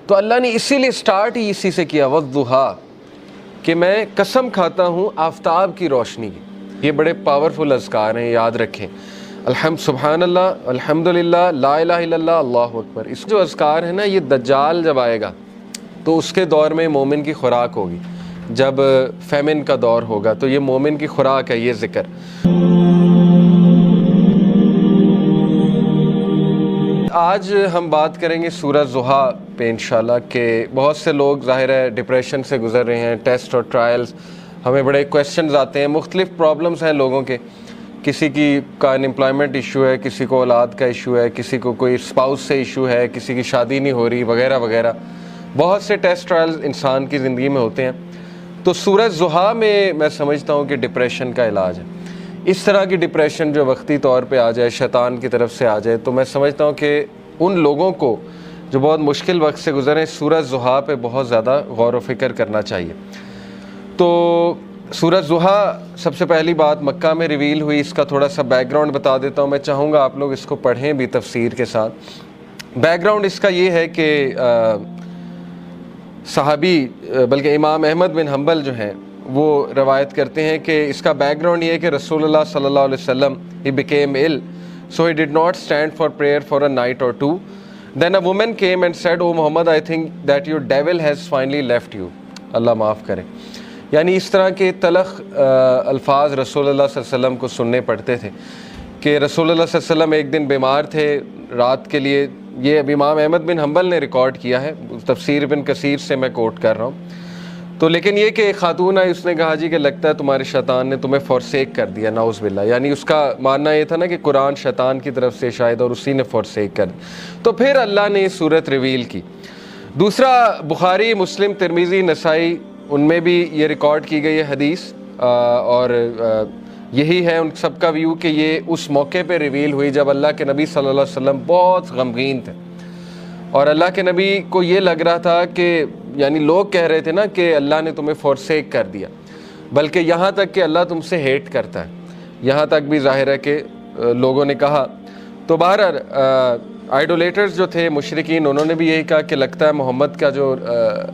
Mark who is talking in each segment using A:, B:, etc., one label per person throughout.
A: تو اللہ نے اسی لیے سٹارٹ ہی اسی سے کیا والضحیٰ، کہ میں قسم کھاتا ہوں آفتاب کی روشنی کی۔ یہ بڑے پاورفل اذکار ہیں، یاد رکھیں۔ سبحان اللہ، الحمدللہ، لا الہ الا اللہ، اللہ اکبر۔ اس جو اذکار ہے نا، یہ دجال جب آئے گا تو اس کے دور میں مومن کی خوراک ہوگی۔ جب فیمن کا دور ہوگا تو یہ مومن کی خوراک ہے یہ ذکر۔ آج ہم بات کریں گے سورہ ضحیٰ پہ انشاءاللہ، کہ بہت سے لوگ ظاہر ہے ڈپریشن سے گزر رہے ہیں، ٹیسٹ اور ٹرائلز، ہمیں بڑے کویسچنز آتے ہیں، مختلف پرابلمز ہیں لوگوں کے، کسی کی کا انمپلائمنٹ ایشو ہے، کسی کو اولاد کا ایشو ہے، کسی کو کوئی اسپاؤس سے ایشو ہے، کسی کی شادی نہیں ہو رہی وغیرہ وغیرہ، بہت سے ٹیسٹ ٹرائلز انسان کی زندگی میں ہوتے ہیں۔ تو سورہ ضحیٰ میں سمجھتا ہوں کہ ڈپریشن کا علاج ہے۔ اس طرح کی ڈپریشن جو وقتی طور پہ آ جائے، شیطان کی طرف سے آ جائے، تو میں سمجھتا ہوں کہ ان لوگوں کو جو بہت مشکل وقت سے گزرے، سورہ ضحیٰ پہ بہت زیادہ غور و فکر کرنا چاہیے۔ تو سورہ ضحیٰ سب سے پہلی بات مکہ میں ریویل ہوئی، اس کا تھوڑا سا بیک گراؤنڈ بتا دیتا ہوں۔ میں چاہوں گا آپ لوگ اس کو پڑھیں بھی تفسیر کے ساتھ۔ بیک گراؤنڈ اس کا یہ ہے کہ صحابی بلکہ امام احمد بن حنبل جو ہیں وہ روایت کرتے ہیں کہ اس کا بیک گراؤنڈ یہ ہے کہ رسول اللہ صلی اللہ علیہ وسلم he became ill so he did not stand for prayer for a night or two. Then a woman came and said, "Oh Muhammad, I think that your devil has finally left you." اللہ معاف کرے۔ یعنی اس طرح کے تلخ الفاظ رسول اللہ صلی اللہ علیہ وسلم کو سننے پڑتے تھے کہ رسول اللہ صلی اللہ علیہ وسلم ایک دن بیمار تھے رات کے لیے۔ یہ اب امام احمد بن حنبل نے ریکارڈ کیا ہے، تفسیر ابن کثیر سے میں کوٹ کر رہا ہوں۔ تو لیکن یہ کہ ایک خاتون آئی، اس نے کہا جی کہ لگتا ہے تمہارے شیطان نے تمہیں فورسیک کر دیا، نعوذ باللہ۔ یعنی اس کا ماننا یہ تھا نا کہ قرآن شیطان کی طرف سے شاید، اور اسی نے فورسیک کر دیا۔ تو پھر اللہ نے یہ صورت ریویل کی۔ دوسرا، بخاری، مسلم، ترمذی، نسائی، ان میں بھی یہ ریکارڈ کی گئی ہے حدیث، اور یہی ہے ان سب کا ویو کہ یہ اس موقع پہ ریویل ہوئی جب اللہ کے نبی صلی اللہ علیہ وسلم بہت غمگین تھے، اور اللہ کے نبی کو یہ لگ رہا تھا کہ یعنی لوگ کہہ رہے تھے نا کہ اللہ نے تمہیں فورسیک کر دیا، بلکہ یہاں تک کہ اللہ تم سے ہیٹ کرتا ہے، یہاں تک بھی ظاہر ہے کہ لوگوں نے کہا۔ تو بہرحال آئیڈولیٹرز جو تھے، مشرکین، انہوں نے بھی یہی کہا کہ لگتا ہے محمد کا جو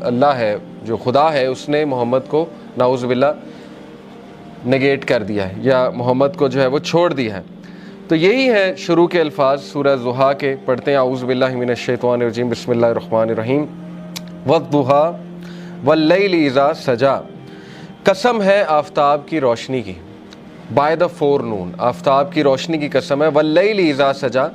A: اللہ ہے، جو خدا ہے، اس نے محمد کو نعوذ باللہ نگیٹ کر دیا ہے، یا محمد کو جو ہے وہ چھوڑ دیا ہے۔ تو یہی ہے شروع کے الفاظ سورہ ضحیٰ کے، پڑھتے ہیں اعوذ باللہ من الشیطان الرجیم، بسم اللہ الرحمن الرحیم۔ والضحیٰ واللیل اذا سجا، قسم ہے آفتاب کی روشنی کی، بائی دا فور نون، آفتاب کی روشنی کی قسم ہے۔ واللیل اذا سجا،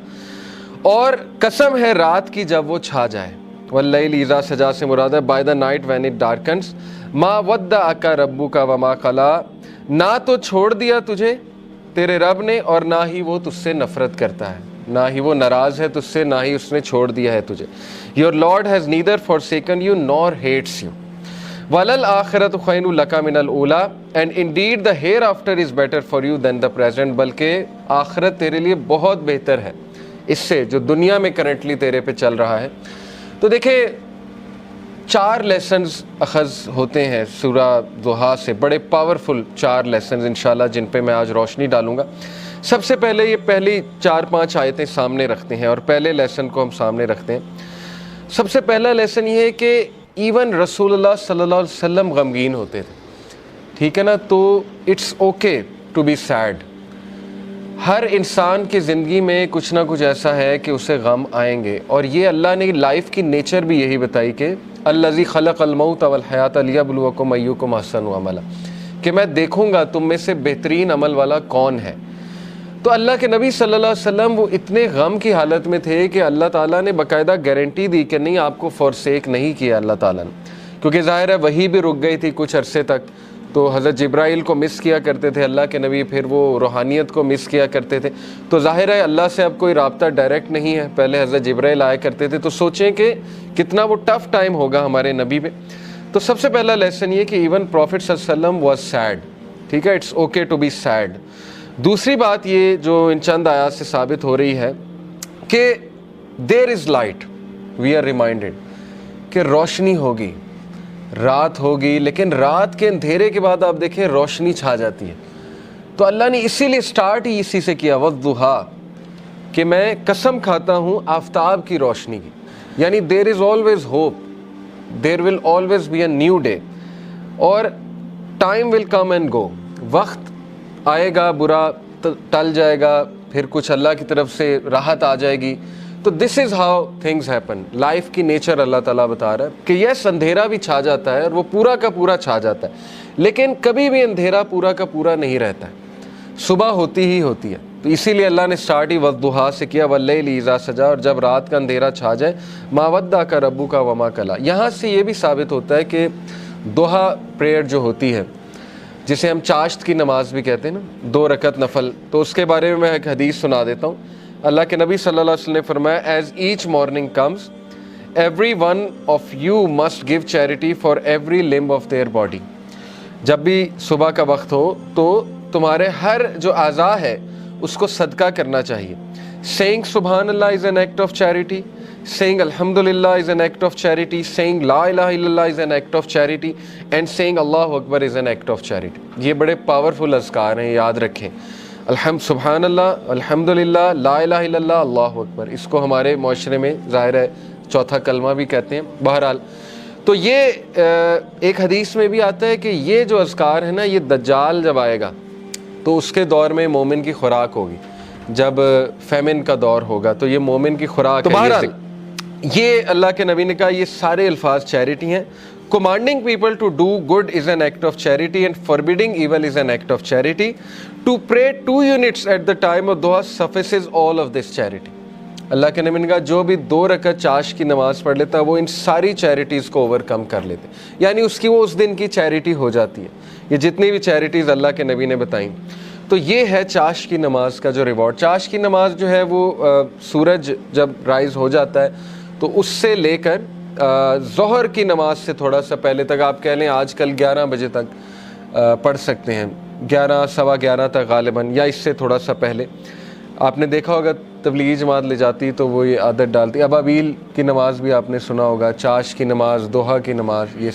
A: اور قسم ہے رات کی جب وہ چھا جائے۔ واللیل اذا سجا سے مراد ہے by the night when it darkness. ما ودعک ربک وما قلی، نہ تو چھوڑ دیا تجھے تیرے رب نے، اور نہ ہی وہ تجھ سے نفرت کرتا ہے، نہ ہی وہ ناراض ہے تجھ سے، نہ ہی اس نے چھوڑ دیا ہے تجھے۔ Your Lord has neither forsaken you nor hates you. وَلَلْآخِرَةُ خَيْرٌ لَكَ مِنَ الْأُولَىٰ، and indeed the hereafter is better for you than the present، بلکہ آخرت تیرے لیے بہت بہتر ہے اس سے جو دنیا میں کرنٹلی تیرے پہ چل رہا ہے۔ تو دیکھیں 4 لیسنز اخذ ہوتے ہیں سورہ ضحیٰ سے، بڑے پاورفل 4 لیسنز انشاءاللہ، جن پہ میں آج روشنی ڈالوں گا۔ سب سے پہلے یہ پہلی 4-5 آیتیں سامنے رکھتے ہیں، اور پہلے لیسن کو ہم سامنے رکھتے ہیں۔ سب سے پہلا لیسن یہ ہے کہ ایون رسول اللہ صلی اللہ علیہ وسلم غمگین ہوتے تھے، ٹھیک ہے نا؟ تو it's okay to be sad. ہر انسان کی زندگی میں کچھ نہ کچھ ایسا ہے کہ اسے غم آئیں گے، اور یہ اللہ نے لائف کی نیچر بھی یہی بتائی کہ الذی خلق الموت والحیات لیبلوکم ایکم احسن عملا، کہ میں دیکھوں گا تم میں سے بہترین عمل والا کون ہے۔ تو اللہ کے نبی صلی اللہ علیہ وسلم وہ اتنے غم کی حالت میں تھے کہ اللہ تعالیٰ نے باقاعدہ گارنٹی دی کہ نہیں، آپ کو فورسیک نہیں کیا اللہ تعالیٰ نے، کیونکہ ظاہر ہے وہی بھی رک گئی تھی کچھ عرصے تک۔ تو حضرت جبرائیل کو مس کیا کرتے تھے اللہ کے نبی، پھر وہ روحانیت کو مس کیا کرتے تھے۔ تو ظاہر ہے اللہ سے اب کوئی رابطہ ڈائریکٹ نہیں ہے، پہلے حضرت جبرائیل آیا کرتے تھے، تو سوچیں کہ کتنا وہ ٹف ٹائم ہوگا ہمارے نبی پہ۔ تو سب سے پہلا لیسن یہ کہ ایون پروفٹ صلی اللہ علیہ وسلم واز سیڈ، ٹھیک ہے، it's okay to be said. دوسری بات یہ جو ان چند آیات سے ثابت ہو رہی ہے کہ there is light, we are reminded کہ روشنی ہوگی، رات ہوگی، لیکن رات کے اندھیرے کے بعد آپ دیکھیں روشنی چھا جاتی ہے۔ تو اللہ نے اسی لیے سٹارٹ ہی اسی سے کیا، والضحیٰ، کہ میں قسم کھاتا ہوں آفتاب کی روشنی کی، یعنی there is always hope. there will always be a new day, اور time will come and go, وقت آئے گا، برا ٹل جائے گا، پھر کچھ اللہ کی طرف سے راحت آ جائے گی. تو this is how things happen. Life کی نیچر اللہ تعالیٰ بتا رہا ہے کہ یس اندھیرا بھی چھا جاتا ہے اور وہ پورا کا پورا چھا جاتا ہے، لیکن کبھی بھی اندھیرا پورا کا پورا نہیں رہتا ہے، صبح ہوتی ہی ہوتی ہے. تو اسی لیے اللہ نے سٹارٹ ہی والضحیٰ سے کیا، واللیل اذا سجا، اور جب رات کا اندھیرا چھا جائے، ما ودعک ربک وما قلی. یہاں سے یہ بھی ثابت ہوتا ہے کہ ضحیٰ پریئر جو ہوتی ہے، جسے ہم چاشت کی نماز بھی کہتے ہیں نا، 2 رکعت نفل، تو اس کے بارے میں ایک حدیث سنا دیتا ہوں. اللہ کے نبی صلی اللہ علیہ وسلم نے فرمایا، as each morning comes every one of you must give charity for every limb of their body. جب بھی صبح کا وقت ہو تو تمہارے ہر جو اعضاء ہے اس کو صدقہ کرنا چاہیے. سیئنگ سبحان اللہ is an act of charity, saying alhamdulillah is an act of charity, saying la ilaha illallah is an act of charity, and saying Allahu Akbar is an act of charity. یہ بڑے powerful اذکار ہیں، یاد رکھیں. سبحان اللہ، الحمدللہ، لا الہ الا اللہ، اللہ اکبر. اس کو ہمارے معاشرے میں ظاہر ہے چوتھا کلمہ بھی کہتے ہیں. بہرحال تو یہ ایک حدیث میں بھی آتا ہے کہ یہ جو اذکار ہے نا، یہ دجال جب آئے گا تو اس کے دور میں مومن کی خوراک ہوگی. جب فیمن کا دور ہوگا تو یہ مومن کی خوراک ہے. بہرحال یہ اللہ کے نبی نے کہا یہ سارے الفاظ چیریٹی ہیں. Commanding people to do good is an act of charity and forbidding evil is an act of charity. To pray 2 units at the time of dua suffices all of this charity. اللہ کے نبی نے کہا جو بھی 2 رکعت چاش کی نماز پڑھ لیتا وہ ان ساری چیریٹیز کو اوور کم کر لیتے، یعنی اس کی وہ اس دن کی چیریٹی ہو جاتی ہے. یہ جتنی بھی چیریٹیز اللہ کے نبی نے بتائیں. تو یہ ہے چاش کی نماز کا جو ریوارڈ. چاش کی نماز جو ہے وہ سورج جب رائز ہو جاتا ہے تو اس سے لے کر ظہر کی نماز سے تھوڑا سا پہلے تک، آپ کہہ لیں آج کل 11 بجے تک پڑھ سکتے ہیں، 11 سوا 11 تک غالباً، یا اس سے تھوڑا سا پہلے. آپ نے دیکھا ہوگا تبلیغی جماعت لے جاتی تو وہ یہ عادت ڈالتی. ابابیل کی نماز بھی آپ نے سنا ہوگا، چاش کی نماز، دوحہ کی نماز، یہ